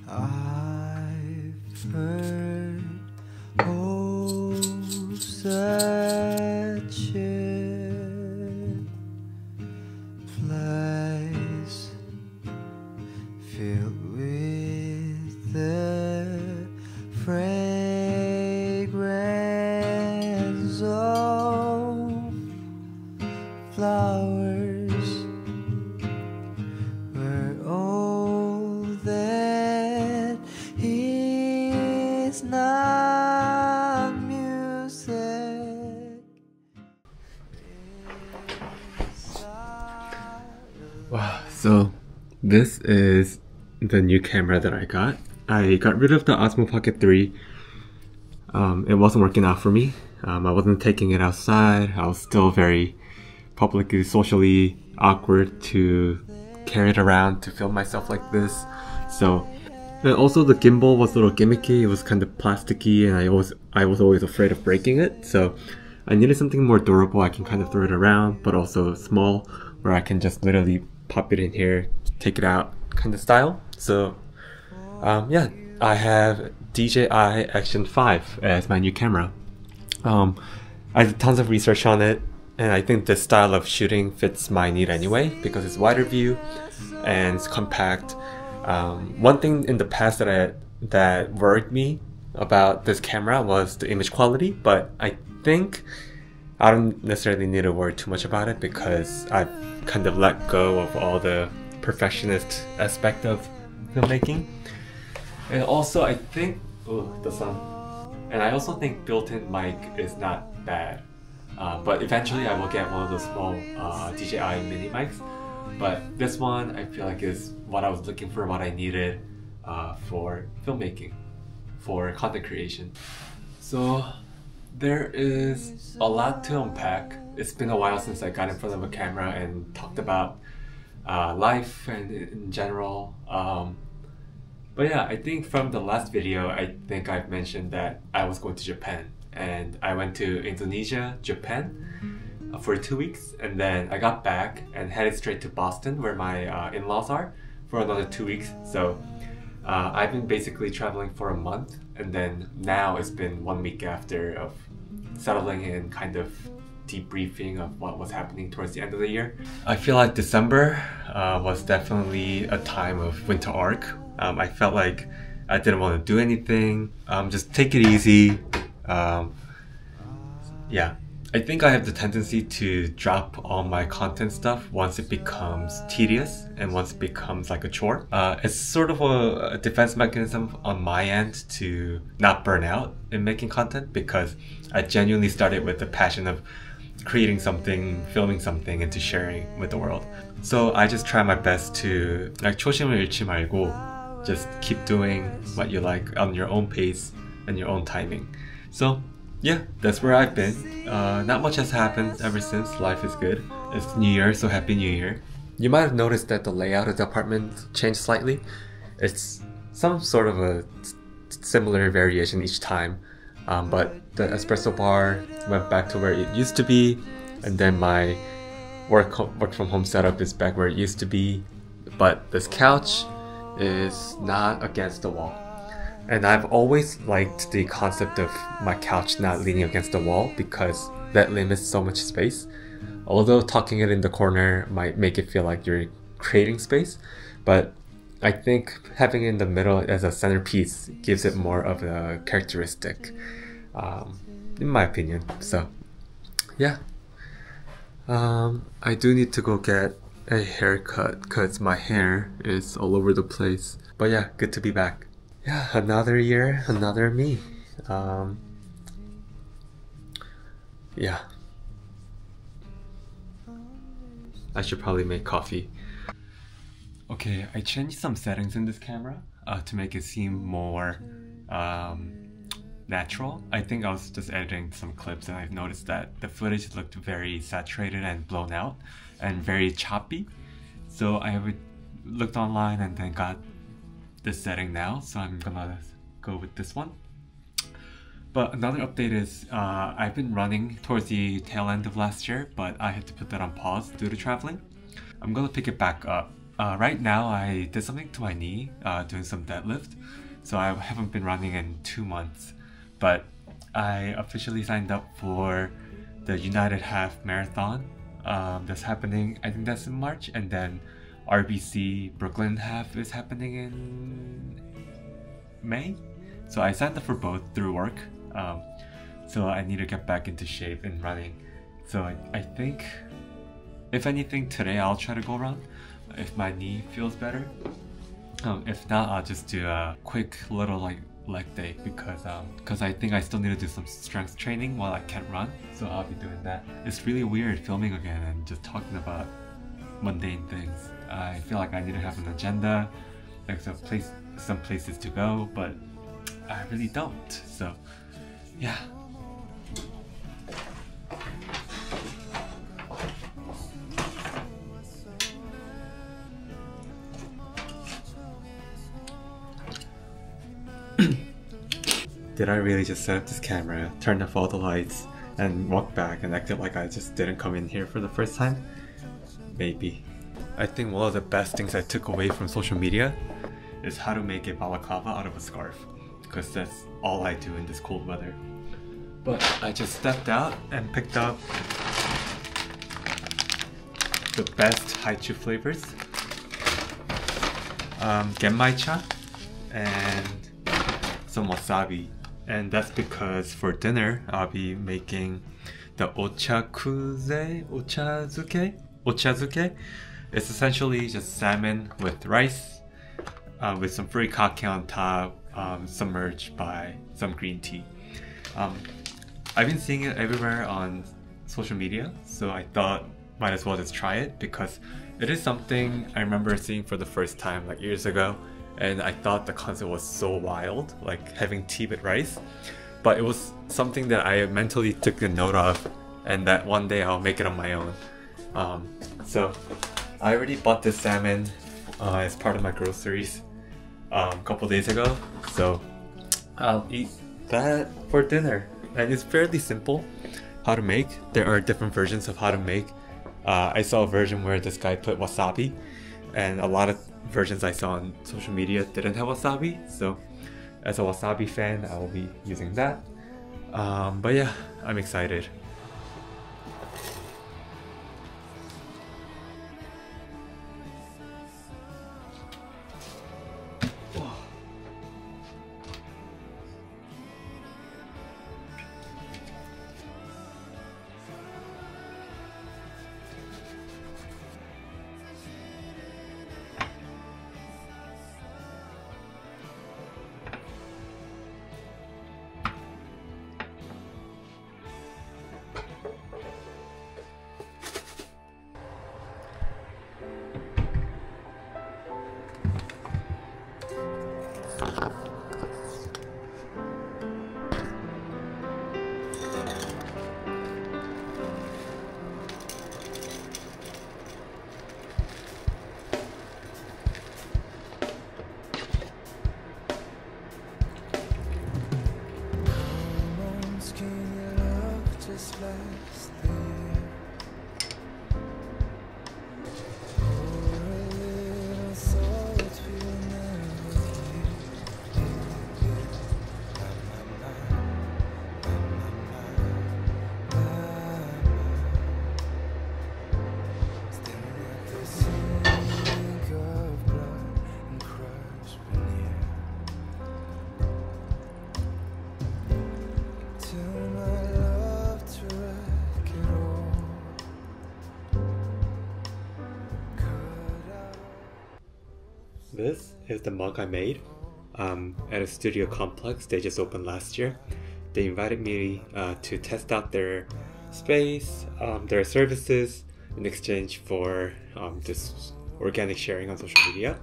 I've heard such a place filled with the fragrance of flowers, where all that is not music. Wow, so this is the new camera that I got. I got rid of the Osmo Pocket 3. It wasn't working out for me. I wasn't taking it outside. I was still very publicly, socially awkward to carry it around to film myself like this. So, and also the gimbal was a little gimmicky. It was kind of plasticky, and I was always afraid of breaking it. So I needed something more durable. I can kind of throw it around, but also small, where I can just literally pop it in here, take it out, kind of style. So yeah, I have DJI Action 5 as my new camera. I did tons of research on it, and I think this style of shooting fits my need anyway, because it's wider view and it's compact. One thing in the past that worried me about this camera was the image quality, but I think I don't necessarily need to worry too much about it, because I've kind of let go of all the perfectionist aspect of filmmaking. And also I think, the sun. And I also think built-in mic is not bad. But eventually I will get one of those small DJI mini mics. But this one I feel like is what I was looking for, what I needed for filmmaking, for content creation. So there is a lot to unpack. It's been a while since I got in front of a camera and talked about life and in general. But yeah, I think from the last video, I think I've mentioned that I was going to Japan. And I went to Indonesia, Japan for 2 weeks, and then I got back and headed straight to Boston, where my in-laws are, for another 2 weeks. So I've been basically traveling for a month, and then now it's been 1 week after of settling in, kind of debriefing of what was happening towards the end of the year. I feel like December was definitely a time of winter arc. I felt like I didn't want to do anything, just take it easy. Yeah, I think I have the tendency to drop all my content stuff once it becomes tedious and once it becomes like a chore. It's sort of a defense mechanism on my end to not burn out in making content, because I genuinely started with the passion of creating something, filming something, and to sharing with the world. So I just try my best to like 초심을 잃지 말고 just keep doing what you like on your own pace and your own timing. So yeah, that's where I've been. Not much has happened ever since. Life is good. It's New Year, so Happy New Year. You might have noticed that the layout of the apartment changed slightly. It's some sort of a similar variation each time, but the espresso bar went back to where it used to be, and then my work from home setup is back where it used to be, but this couch is not against the wall. And I've always liked the concept of my couch not leaning against the wall, because that limits so much space. Although tucking it in the corner might make it feel like you're creating space, but I think having it in the middle as a centerpiece gives it more of a characteristic, in my opinion. So yeah, I do need to go get a haircut because my hair is all over the place. But yeah, good to be back. Yeah, another year, another me. Yeah. I should probably make coffee. Okay, I changed some settings in this camera to make it seem more natural. I think I was just editing some clips and I've noticed that the footage looked very saturated and blown out and very choppy. So I looked online and then got this setting now, so I'm gonna go with this one. But another update is I've been running towards the tail end of last year, but I had to put that on pause due to traveling. I'm gonna pick it back up. Right now I did something to my knee, doing some deadlift, so I haven't been running in 2 months. But I officially signed up for the United Half Marathon that's happening, I think that's in March, and then RBC Brooklyn Half is happening in May. So I signed up for both through work. So I need to get back into shape and running. So I think, if anything, today I'll try to go run if my knee feels better. If not, I'll just do a quick little leg day because I think I still need to do some strength training while I can't run. So I'll be doing that. It's really weird filming again and just talking about mundane things. I feel like I need to have an agenda, like some places to go, but I really don't. So yeah. Did I really just set up this camera, turn off all the lights, and walk back and acted like I just didn't come in here for the first time? Maybe. I think one of the best things I took away from social media is how to make a balaclava out of a scarf, because that's all I do in this cold weather. But I just stepped out and picked up the best haichu flavors. Genmaicha and some wasabi. And that's because for dinner I'll be making the ochazuke. It's essentially just salmon with rice, with some furikake on top, submerged by some green tea. I've been seeing it everywhere on social media, so I thought might as well just try it, because it is something I remember seeing for the first time like years ago, and I thought the concept was so wild, like having tea with rice. But it was something that I mentally took a note of, and that one day I'll make it on my own. So I already bought this salmon as part of my groceries a couple days ago, so I'll eat that for dinner. And it's fairly simple how to make. There are different versions of how to make. I saw a version where this guy put wasabi, and a lot of versions I saw on social media didn't have wasabi, so as a wasabi fan I will be using that. But yeah, I'm excited. This is the mug I made at a studio complex they just opened last year. They invited me to test out their space, their services, in exchange for this organic sharing on social media.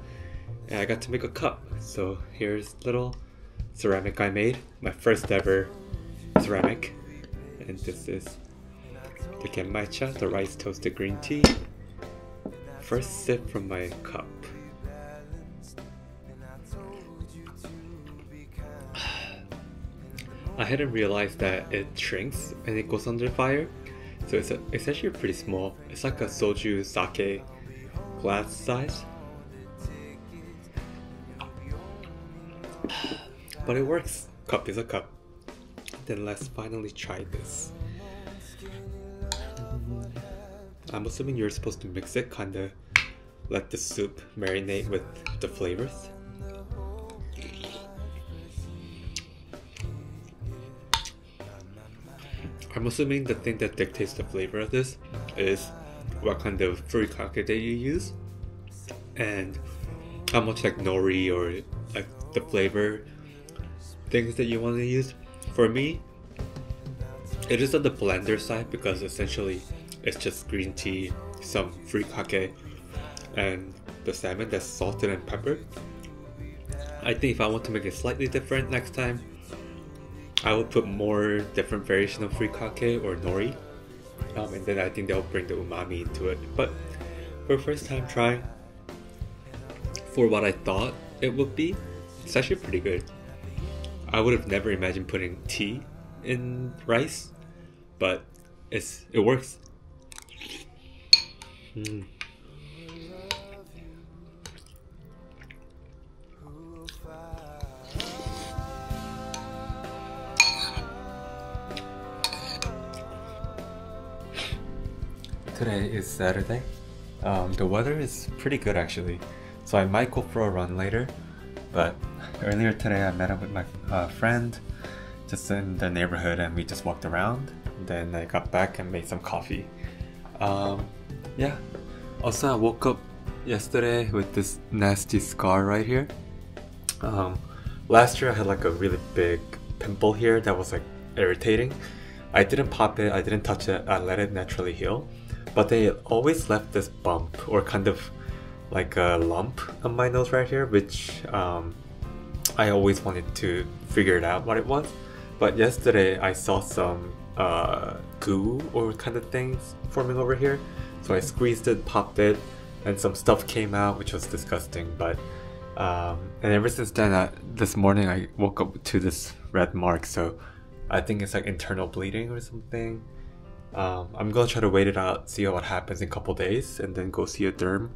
And I got to make a cup. So here's little ceramic I made, my first ever ceramic. And this is the genmaicha, the rice toasted green tea. First sip from my cup. I hadn't realized that it shrinks and it goes under fire. So it's actually pretty small. It's like a soju sake glass size. But it works. Cup is a cup. Then let's finally try this. I'm assuming you're supposed to mix it, kinda let the soup marinate with the flavors. I'm assuming the thing that dictates the flavor of this is what kind of furikake that you use and how much like nori or like the flavor things that you want to use. For me, it is on the blender side because essentially it's just green tea, some furikake, and the salmon that's salted and peppered. I think if I want to make it slightly different next time, I would put more different variation of furikake or nori, and then I think they'll bring the umami into it. But for first time trying, for what I thought it would be, it's actually pretty good. I would have never imagined putting tea in rice, but it works. Today is Saturday. The weather is pretty good actually, so I might go for a run later. But earlier today I met up with my friend just in the neighborhood and we just walked around. Then I got back and made some coffee. Yeah. Also I woke up yesterday with this nasty scar right here. Last year I had like a really big pimple here that was like irritating. I didn't pop it, I didn't touch it, I let it naturally heal. But they always left this bump or kind of like a lump on my nose right here, which I always wanted to figure it out what it was. But yesterday I saw some goo or kind of things forming over here. So I squeezed it, popped it, and some stuff came out, which was disgusting. But and ever since then, this morning I woke up to this red mark. So I think it's like internal bleeding or something. I'm gonna try to wait it out, see what happens in a couple days, and then go see a derm.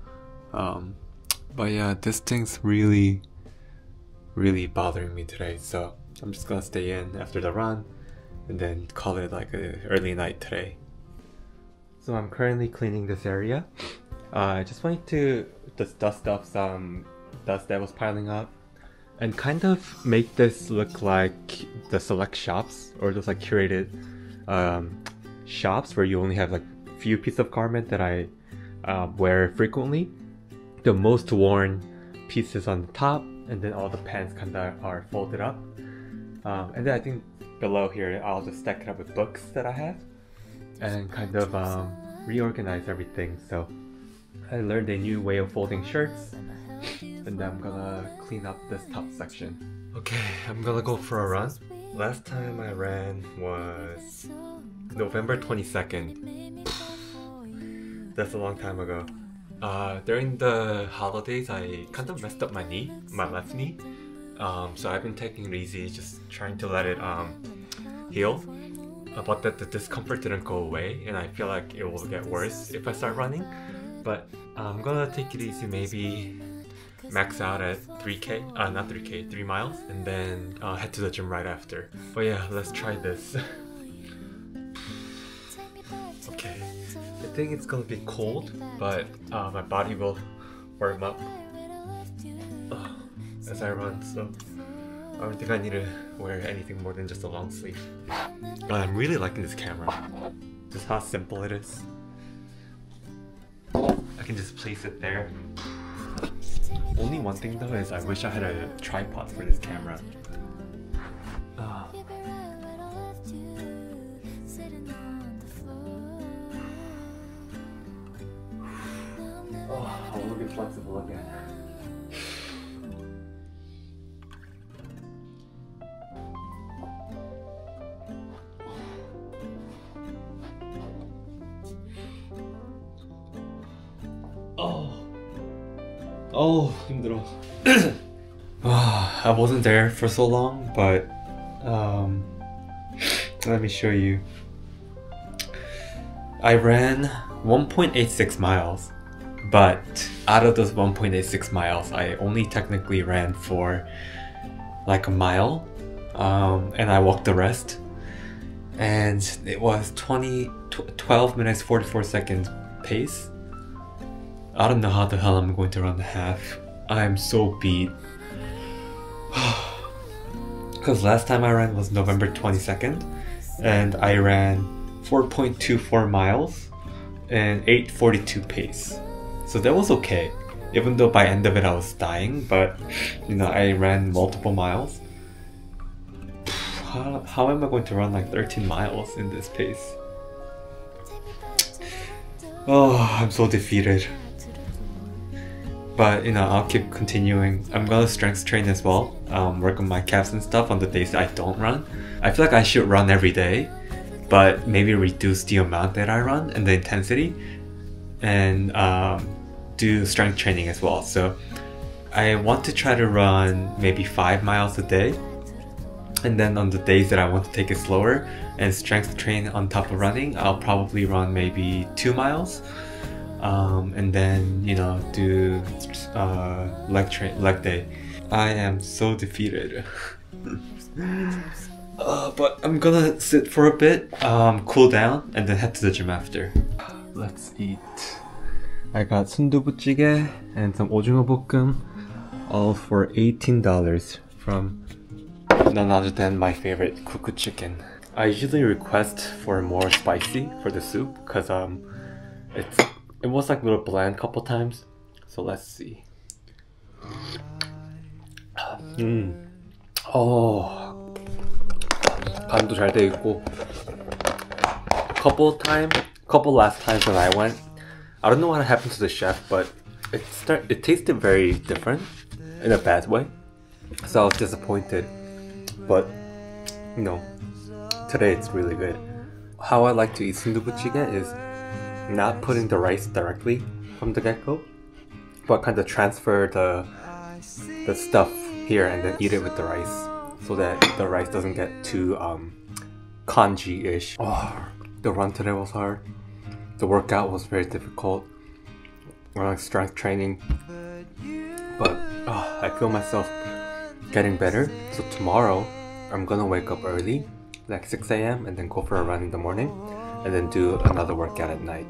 But yeah, this thing's really bothering me today, so I'm just gonna stay in after the run and then call it like a early night today. So I'm currently cleaning this area. I just wanted to just dust off some dust that was piling up and kind of make this look like the select shops or those like curated shops where you only have like a few pieces of garment that I wear frequently. The most worn pieces on the top, and then all the pants kind of are folded up. And then I think below here I'll just stack it up with books that I have and kind of reorganize everything. So I learned a new way of folding shirts, and then I'm gonna clean up this top section. Okay, I'm gonna go for a run. Last time I ran was November 22nd. That's a long time ago. During the holidays, I kind of messed up my knee, my left knee. So I've been taking it easy, just trying to let it heal. But that the discomfort didn't go away, and I feel like it will get worse if I start running. But I'm gonna take it easy, maybe max out at 3 miles, and then head to the gym right after. But yeah, let's try this. Okay, I think it's gonna be cold, but my body will warm up as I run, so I don't think I need to wear anything more than just a long sleeve. I'm really liking this camera, just how simple it is. I can just place it there. Only one thing though is I wish I had a tripod for this camera. I want to be flexible again. 힘들어. I wasn't there for so long, but Let me show you. I ran 1.86 miles, but out of those 1.86 miles, I only technically ran for like a mile, and I walked the rest. And it was 12 minutes 44 seconds pace. I don't know how the hell I'm going to run the half. I'm so beat. Because last time I ran was November 22nd, and I ran 4.24 miles and 8:42 pace. So that was okay. Even though by end of it I was dying, but you know, I ran multiple miles. How am I going to run like 13 miles in this pace? Oh, I'm so defeated. But you know, I'll keep continuing. I'm gonna strength train as well, work on my calves and stuff on the days that I don't run. I feel like I should run every day, but maybe reduce the amount that I run and the intensity, and do strength training as well. So I want to try to run maybe 5 miles a day, and then on the days that I want to take it slower and strength train on top of running, I'll probably run maybe 2 miles. And then, you know, do leg day. I am so defeated. But I'm gonna sit for a bit, cool down, and then head to the gym after. Let's eat. I got 순두부찌개 and some 오징어 볶음, all for $18 from none other than my favorite Capcut chicken. I usually request for more spicy for the soup because it was like a little bland couple times. So let's see. Oh, 간도 잘 돼 있고. Couple last times when I went, I don't know what happened to the chef, but it tasted very different in a bad way. So I was disappointed. But you know, today it's really good. How I like to eat 순두부찌개 is not putting the rice directly from the get-go, but kind of transfer the stuff here and then eat it with the rice, so that the rice doesn't get too congee-ish. Oh, the run today was hard. The workout was very difficult. Strength training, but I feel myself getting better. So tomorrow I'm gonna wake up early, like 6 a.m. and then go for a run in the morning, and then do another workout at night.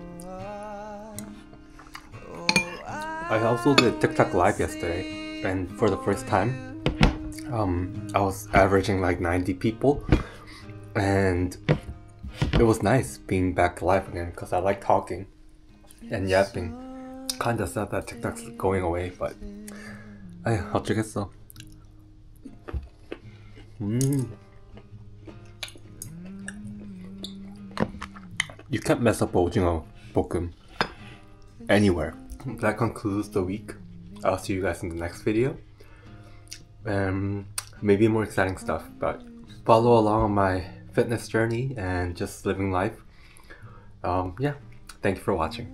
I also did TikTok live yesterday, and for the first time I was averaging like 90 people, and it was nice being back live again because I like talking and yapping. Kinda sad that TikTok's going away, but 어쩌겠어. You can't mess up 오징어 볶음 anywhere. That concludes the week. I'll see you guys in the next video. Maybe more exciting stuff, but follow along on my fitness journey and just living life. Yeah, thank you for watching.